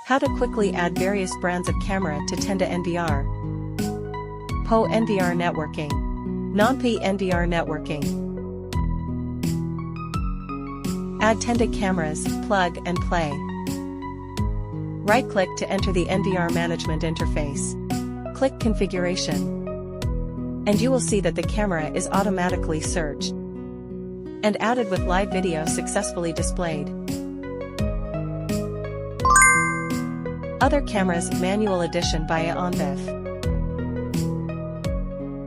How to quickly add various brands of camera to Tenda NVR. 𝗕𝗄 NVR networking. 𝗕𝗿 NVR networking. Add Tenda cameras, plug and play. Right-click to enter the NVR management interface. Click Configuration. And you will see that the camera is automatically searched and added with live video successfully displayed. Other cameras manual addition via ONVIF.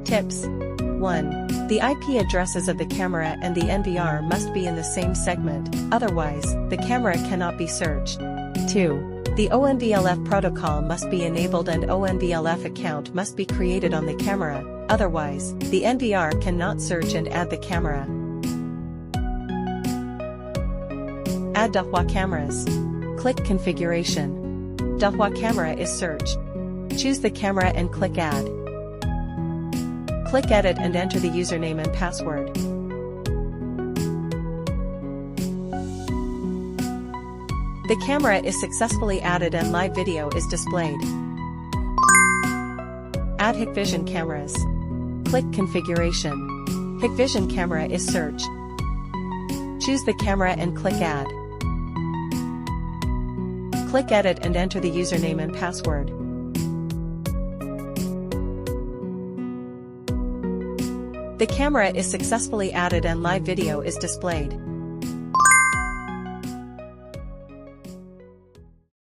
Tips. 1. The IP addresses of the camera and the NVR must be in the same segment, otherwise, the camera cannot be searched. 2. The ONVIF protocol must be enabled and ONVIF account must be created on the camera, otherwise, the NVR cannot search and add the camera. Add 𝗕𝗿𝗶 Click Configuration. 𝗕𝗿𝗶 is searched. Choose the camera and click Add. Click Edit and enter the username and password. The camera is successfully added and live video is displayed. Add Hikvision cameras. Click Configuration. Hikvision camera is searched. Choose the camera and click Add. Click Edit and enter the username and password. The camera is successfully added and live video is displayed.